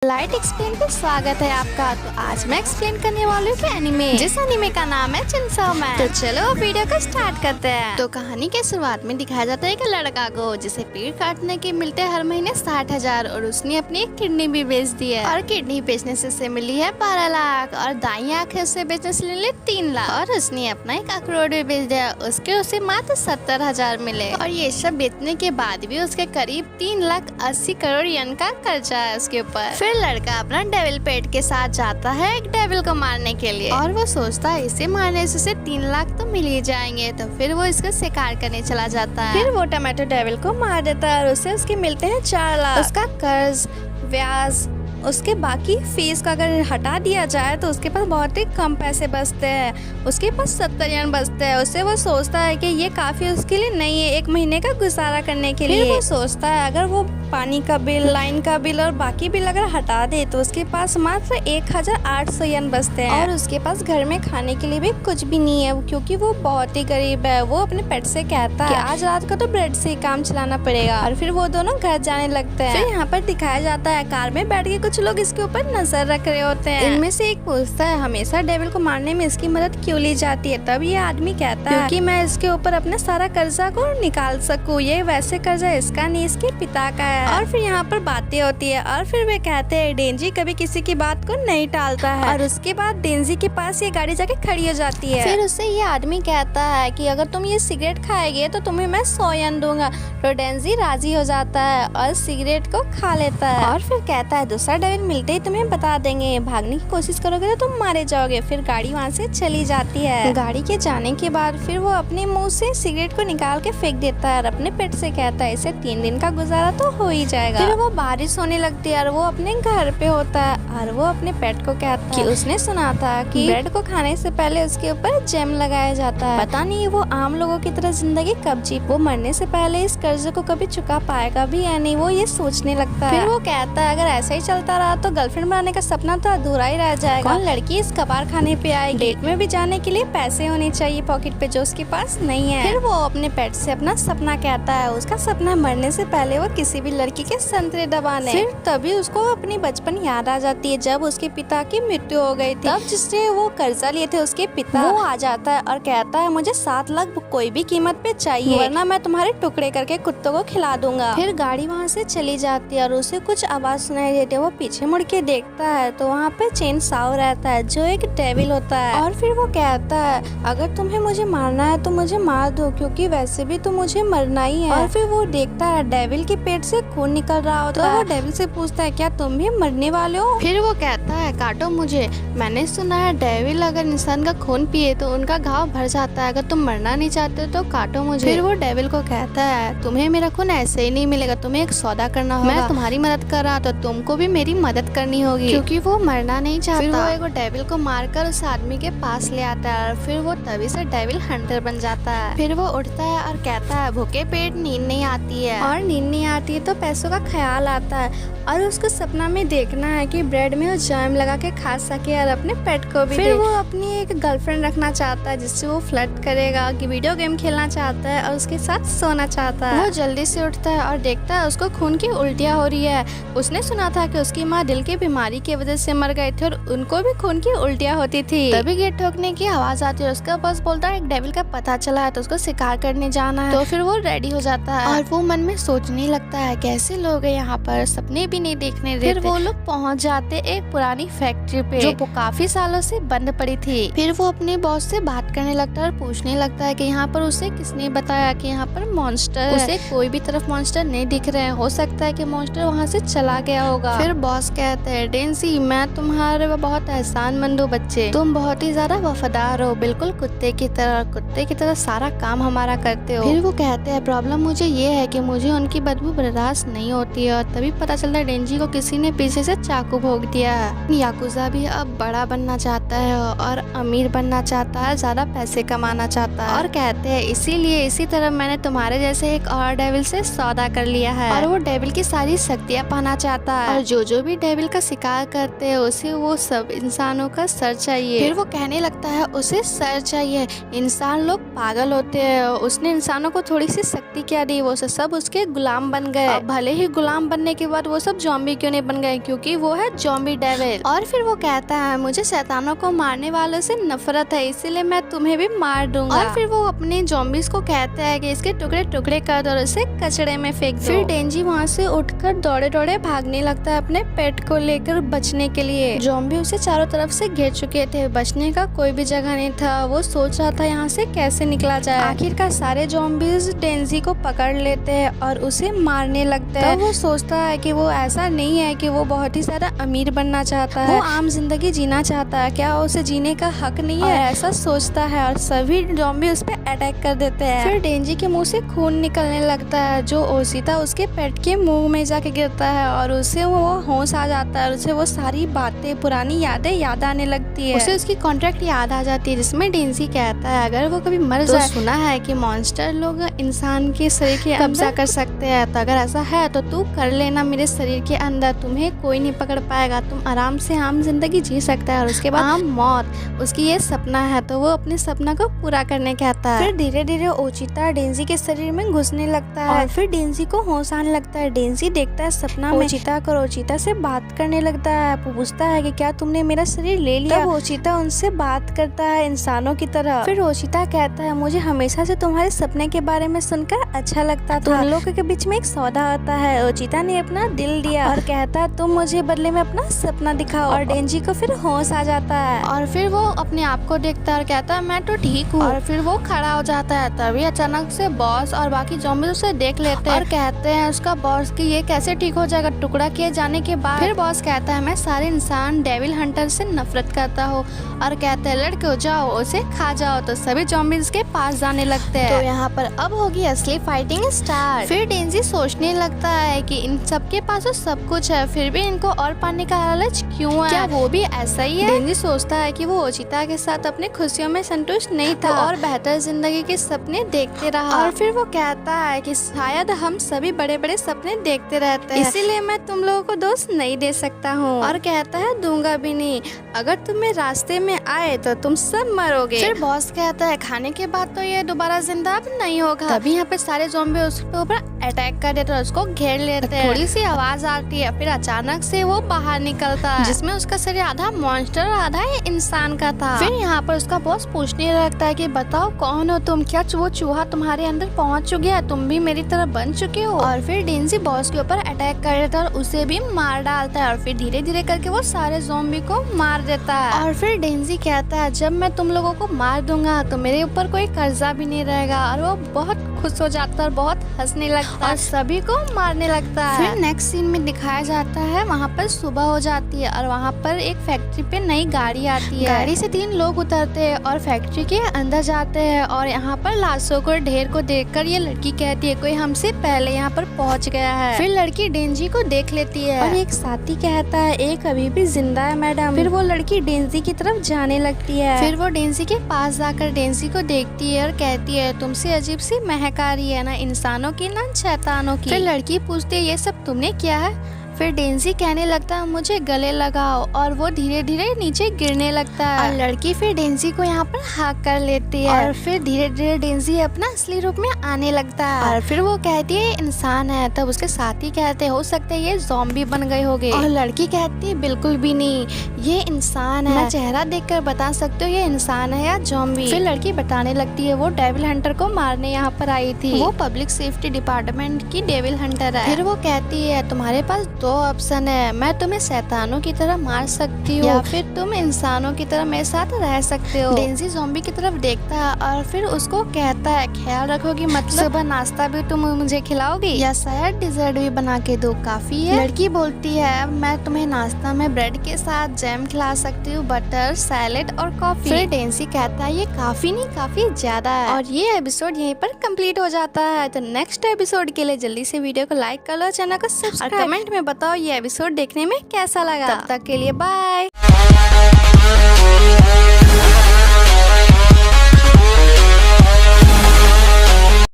Light explain पे स्वागत है आपका। तो आज मैं एक्सप्लेन करने वाली हूँ कि एनिमे, जिस एनिमे का नाम है चेनसो मैन। तो चलो वीडियो को स्टार्ट करते हैं। तो कहानी के शुरुआत में दिखाया जाता है एक लड़का को जिसे पेड़ काटने के मिलते हैं हर महीने 60,000 और उसने अपनी एक किडनी भी बेच दी है और किडनी बेचने से उसे मिली है 12 लाख और दाई आँख उसे बेचने से मिले 3 लाख और उसने अपना एक अखरोट भी बेच दिया, उसके उसे मात्र 70,000 मिले और ये सब बेचने के बाद भी उसके करीब 3,80,00,000 येन का कर्जा है उसके ऊपर। फिर लड़का अपना डेविल पेट के साथ जाता है एक डेविल को मारने के लिए और वो सोचता है इसे मारने से उसे 3 लाख तो मिल ही जाएंगे। तो फिर वो इसका शिकार करने चला जाता है। फिर वो टमाटो डेविल को मार देता है और उसे उसके मिलते हैं 4 लाख। उसका कर्ज, ब्याज, उसके बाकी फीस का अगर हटा दिया जाए तो उसके पास बहुत ही कम पैसे बचते हैं। उसके पास 70 येन बचते हैं। उससे वो सोचता है कि ये काफी उसके लिए नहीं है 1 महीने का गुजारा करने के लिए। वो सोचता है अगर वो पानी का बिल, लाइन का बिल और बाकी बिल अगर हटा दे तो उसके पास मात्र 1,800 येन बचते हैं और उसके पास घर में खाने के लिए भी कुछ भी नहीं है क्योंकि वो बहुत ही गरीब है। वो अपने पेट से कहता है कि आज रात को तो ब्रेड से ही काम चलाना पड़ेगा और फिर वो दोनों घर जाने लगते हैं। फिर यहाँ पर दिखाया जाता है कार में बैठ के कुछ लोग इसके ऊपर नजर रख रहे होते हैं। इनमें से एक पूछता है हमेशा डेविल को मारने में इसकी मदद क्यों ली जाती है। तब ये आदमी कहता है क्योंकि मैं इसके ऊपर अपने सारा कर्जा को निकाल सकूं। ये वैसे कर्जा इसका नहीं इसके पिता का है। और फिर यहाँ पर बातें होती है और फिर वे कहते हैं डेंजी कभी किसी की बात को नहीं टालता है और उसके बाद डेंजी के पास ये गाड़ी जाके खड़ी हो जाती है। फिर उससे ये आदमी कहता है कि अगर तुम ये सिगरेट खाएगे तो तुम्हें मैं 100 येन दूंगा। तो डेंजी राजी हो जाता है और सिगरेट को खा लेता है और फिर कहता है दूसरा डेविल मिलते ही तुम्हें बता देंगे, भागने की कोशिश करोगे तो तुम मारे जाओगे। फिर गाड़ी वहाँ से चली जाती है। गाड़ी के जाने के बाद फिर वो अपने मुंह से सिगरेट को निकाल के फेंक देता है और अपने पेट से कहता है इसे 3 दिन का गुजारा तो हो ही जाएगा। फिर वो बारिश होने लगती है और वो अपने घर पे होता है और वो अपने पेट को कहता है कि उसने सुना था कि ब्रेड को खाने से पहले उसके ऊपर जैम लगाया जाता है। पता नहीं वो आम लोगों की तरह जिंदगी कब जी, वो मरने से पहले इस कर्ज को कभी चुका पाएगा भी या नहीं, वो ये सोचने लगता है। फिर वो कहता है अगर ऐसा ही चलता रहा तो गर्लफ्रेंड बनाने का सपना तो अधूरा ही रह जाएगा। कौन लड़की इस कबाड़ खाने पे आएगी। डेट में भी जाने के लिए पैसे होने चाहिए पॉकेट पे जो उसके पास नहीं है। फिर वो अपने पेट से अपना सपना कहता है। उसका सपना मरने से पहले वो किसी भी लड़की के संतरे दबाने। फिर तभी उसको अपनी बचपन याद आ जाती है जब उसके पिता की मृत्यु हो गई थी। तब जिससे वो कर्जा लिए थे उसके पिता वो आ जाता है और कहता है मुझे 7 लाख कोई भी कीमत पे चाहिए वरना मैं तुम्हारे टुकड़े करके कुत्तों को खिला दूंगा। फिर गाड़ी वहाँ से चली जाती है और उसे कुछ आवाज सुनाई देती है। वो पीछे मुड़ के देखता है तो वहाँ पे चेनसो रहता है जो एक डेविल होता है और फिर वो कहता है अगर तुम्हें मुझे मारना है तो मुझे मार दो क्योंकि वैसे भी तो मुझे मरना ही है। और फिर वो देखता है डेविल के पेट से खून निकल रहा होता है। वो डेविल से पूछता है क्या तुम भी मरने वाले हो। फिर वो कहता है काटो मुझे, मैंने सुना है डेविल अगर इंसान का खून पिए तो उनका घाव भर जाता है, अगर तुम मरना नहीं चाहते तो काटो मुझे। फिर वो डेविल को कहता है तुम्हें मेरा खून ऐसे ही नहीं मिलेगा, तुम्हें एक सौदा करना होगा। मैं तुम्हारी मदद कर रहा तो तुमको भी मेरी मदद करनी होगी क्योंकि वो मरना नहीं चाहता। फिर वो एक डेविल को मारकर उस आदमी के पास ले आता है और फिर वो तभी से डेविल हंटर बन जाता है। फिर वो उठता है और कहता है भूखे पेट नींद नहीं आती है और नींद नहीं आती है तो पैसों का ख्याल आता है और उसको सपना में देखना है कि ब्रेड में वो जैम लगा के खा सके और अपने पेट को भी। फिर वो अपनी एक गर्लफ्रेंड रखना चाहता है जिससे वो फ्लर्ट करेगा, कि वीडियो गेम खेलना चाहता है और उसके साथ सोना चाहता है। वो जल्दी से उठता है और देखता है उसको खून की उल्टियाँ हो रही है। उसने सुना था कि उसकी माँ दिल की बीमारी की वजह से मर गए थे और उनको भी खून की उल्टियाँ होती थी। तभी गेट ठोकने की आवाज आती है। उसका बॉस बोलता है एक डेविल का पता चला है तो उसको शिकार करने जाना है। तो फिर वो रेडी हो जाता है और वो मन में सोचने लगता है कैसे लोग हैं यहाँ पर, सपने भी नहीं देखने देते। फिर वो लोग पहुँच जाते एक पुरानी फैक्ट्री पे जो काफी सालों से बंद पड़ी थी। फिर वो अपने बॉस से बात करने लगता है और पूछने लगता है कि यहाँ पर उसे किसने बताया कि यहाँ पर मॉन्स्टर है। उसे कोई भी तरफ मॉन्स्टर नहीं दिख रहे हैं, हो सकता है कि मॉन्स्टर वहाँ से चला गया होगा। फिर बॉस कहते हैं डेंसी मैं तुम्हारे बहुत एहसानमंद हूँ बच्चे, तुम बहुत ही ज्यादा वफादार हो, बिल्कुल कुत्ते की तरह सारा काम हमारा करते हो। फिर वो कहते हैं प्रॉब्लम मुझे ये है कि मुझे उनकी बदबू बर्दाश्त नहीं होती है और तभी पता चलता है डेंजी को किसी ने पीछे से चाकू भोंक दिया है। याकुजा भी अब बड़ा बनना चाहता है और अमीर बनना चाहता है, ज्यादा पैसे कमाना चाहता है और कहते हैं इसीलिए इसी तरह मैंने तुम्हारे जैसे एक और डेविल से सौदा कर लिया है और वो डेविल की सारी शक्तियाँ पाना चाहता है और जो भी डेविल का शिकार करते हैं उसे वो सब इंसानों का सर चाहिए। फिर वो कहने लगता है उसे सर चाहिए, इंसान लोग पागल होते हैं, उसने इंसानों को थोड़ी सी शक्ति क्या दी, वो सब उसके गुलाम बन गए अब भले ही गुलाम बनने के बाद वो सब जॉम्बी क्यों नहीं बन गए, क्योंकि वो है जॉम्बी डेविल। और फिर वो कहता है मुझे शैतानों को मारने वालों से नफरत है, इसीलिए मैं तुम्हें भी मार दूंगा। और फिर वो अपने जॉम्बीज को कहता है कि इसके टुकड़े टुकड़े कर दो और इसे कचड़े में फेंक दो। फिर डेंजी वहाँ से उठकर दौड़े दौड़े भागने लगता है अपने पेट को लेकर बचने के लिए। जॉम्बी उसे चारों तरफ से घेर चुके थे, बचने का कोई भी जगह नहीं था। वो सोच रहा था यहाँ से कैसे निकला जाए। आखिरकार सारे जॉम्बीज डेंजी को पकड़ लेते हैं और उसे मारने लगते हैं। वो सोचता है कि वो ऐसा नहीं है कि वो बहुत ही ज्यादा अमीर बनना चाहता है, वो आम जिंदगी जीना चाहता है, क्या उसे जीने का हक नहीं है, ऐसा सोचता है। और सभी जॉम्बी उस पर अटैक कर देते हैं। फिर डेंजी के मुंह से खून निकलने लगता है, जो ओशिता उसके पेट के मुंह में जाके गिरता है और उसे वो होश आ जाता है। उसे वो सारी बातें, पुरानी यादें याद आने लगती है। उसे उसकी कॉन्ट्रैक्ट याद आ जाती है जिसमें डेंजी कहता है अगर वो कभी मर जाए, सुना है कि मॉन्स्टर लोग इंसान के शरीर के कब्जा कर सकते हैं, तो अगर ऐसा है तो तू कर लेना मेरे शरीर के अंदर, तुम्हें कोई नहीं पकड़ पाएगा, तुम आराम से आम जिंदगी जी सकता है और उसके बाद आम मौत। उसकी ये सपना है तो वो अपने सपना को पूरा करने कहता है। फिर धीरे धीरे ओचिता डेंजी के शरीर में घुसने लगता है और फिर डेंजी को होश आने लगता है। डेंजी देखता है सपना में ओचिता को, ओचिता से बात करने लगता है, पूछता है कि क्या तुमने मेरा शरीर ले लिया। तब ओचिता उनसे बात करता है इंसानों की तरह। फिर ओचिता कहता है मुझे हमेशा से तुम्हारे सपने के बारे में सुनकर अच्छा लगता था, तुम लोगों के बीच में एक सौदा होता है। ओचिता ने अपना दिल दिया और कहता है तुम मुझे बदले में अपना सपना दिखाओ। और डेंजी को फिर होश आ जाता है और फिर वो अपने आप को देखता है और कहता है मैं तो ठीक हूँ। और फिर वो खड़ा हो जाता है। तभी अचानक से बॉस और बाकी ज़ॉम्बी उसे देख लेते हैं और कहते हैं उसका बॉस कि ये कैसे ठीक हो जाएगा टुकड़ा किए जाने के बाद। फिर बॉस कहता है मैं सारे इंसान डेविल हंटर से नफरत करता हूँ और कहते हैं लड़के जाओ उसे खा जाओ। तो सभी ज़ॉम्बीज़ के पास जाने लगते हैं। तो यहाँ पर अब होगी असली फाइटिंग स्टार्ट। फिर डेंजी सोचने लगता है कि इन सबके पास तो सब कुछ है, फिर भी इनको और पाने का लालच क्यों है, क्या वो भी ऐसा ही है। डेंजी सोचता है कि वो ओचिता के साथ अपने खुशियों में संतुष्ट नहीं था और बेहतर जिंदगी के सपने देखते रहा। और फिर वो कहता है कि शायद हम सभी बड़े बड़े सपने देखते रहते हैं, इसीलिए मैं तुम लोगों को दोस्त नहीं दे सकता हूँ। और कहता है दूंगा भी नहीं, अगर तुम मेरे रास्ते में आए तो तुम सब मरोगे। फिर बॉस कहता है खाने के बाद तो ये दोबारा जिंदा अब नहीं होगा। तभी यहाँ पे सारे ज़ॉम्बी उसके ऊपर अटैक कर देते हैं, उसको घेर लेते हैं। थोड़ी सी आवाज आती है, फिर अचानक से वो बाहर निकलता है जिसमें उसका शरीर आधा मॉन्स्टर और आधा इंसान का था। फिर यहाँ पर उसका बॉस पूछने लगता है कि बताओ कौन हो तुम, क्या वो चूहा तुम्हारे अंदर पहुँच चुकी है, तुम भी मेरी तरह बन चुके हो। और फिर डेंजी बॉस के ऊपर अटैक कर देता है और उसे भी मार डालता है और फिर धीरे धीरे करके वो सारे ज़ॉम्बी को मार देता है। और फिर डेंजी कहता है जब मैं तुम लोगों को मार दूंगा तो मेरे ऊपर कोई कर्जा भी नहीं रहेगा। और वो बहुत खुश हो जाता है और बहुत हंसने लगता है और सभी को मारने लगता है। फिर नेक्स्ट सीन में दिखाया जाता है वहाँ पर सुबह हो जाती है और वहाँ पर एक फैक्ट्री पे नई गाड़ी आती है। गाड़ी से 3 लोग उतरते हैं और फैक्ट्री के अंदर जाते हैं और यहाँ पर लाशों को ढेर को देखकर ये लड़की कहती है कोई हमसे पहले यहाँ पर पहुँच गया है। फिर लड़की डेंजी को देख लेती है और एक साथी कहता है एक अभी भी जिंदा है मैडम। फिर वो लड़की डेंजी की तरफ जाने लगती है। फिर वो डेंजी के पास जाकर डेंजी को देखती है और कहती है तुमसे अजीब सी महक आ रही है, ना इंसानों की ना शैतानों की। फिर लड़की पूछती है ये सब तुमने किया है। फिर डेंजी कहने लगता है मुझे गले लगाओ और वो धीरे धीरे नीचे गिरने लगता है और लड़की फिर डेंजी को यहाँ पर हाक कर लेती है और फिर धीरे धीरे डेंजी अपना असली रूप में आने लगता है और फिर वो कहती है इंसान है। तब उसके साथी कहते हो सकता है ये ज़ॉम्बी बन गए होंगे और लड़की कहती है बिल्कुल भी नहीं, ये इंसान है, मैं चेहरा देखकर बता सकती हूँ ये इंसान है या ज़ॉम्बी। फिर लड़की बताने लगती है वो डेविल हंटर को मारने यहाँ पर आई थी, वो पब्लिक सेफ्टी डिपार्टमेंट की डेविल हंटर है। फिर वो कहती है तुम्हारे पास 2 ऑप्शन है, मैं तुम्हें शैतानों की तरह मार सकती हूँ या फिर तुम इंसानों की तरह मेरे साथ रह सकते हो। डेंजी ज़ॉम्बी की तरफ देखता है और फिर उसको कहता है ख्याल रखोगी, मतलब सुबह नाश्ता भी तुम मुझे खिलाओगी या शायद डिजर्ट भी बना के दो, काफी है। लड़की बोलती है मैं तुम्हें नाश्ता में ब्रेड के साथ जैम खिला सकती हूँ, बटर, सैलेड और कॉफी। फिर डेंजी कहता है ये काफी नहीं काफी ज्यादा है। और ये एपिसोड यहीं पर कंप्लीट हो जाता है। तो नेक्स्ट एपिसोड के लिए जल्दी से वीडियो को लाइक कर लो, चैनल को सब्सक्राइब और कमेंट में बताओ ये एपिसोड देखने में कैसा लगा। तब तक के लिए बाय।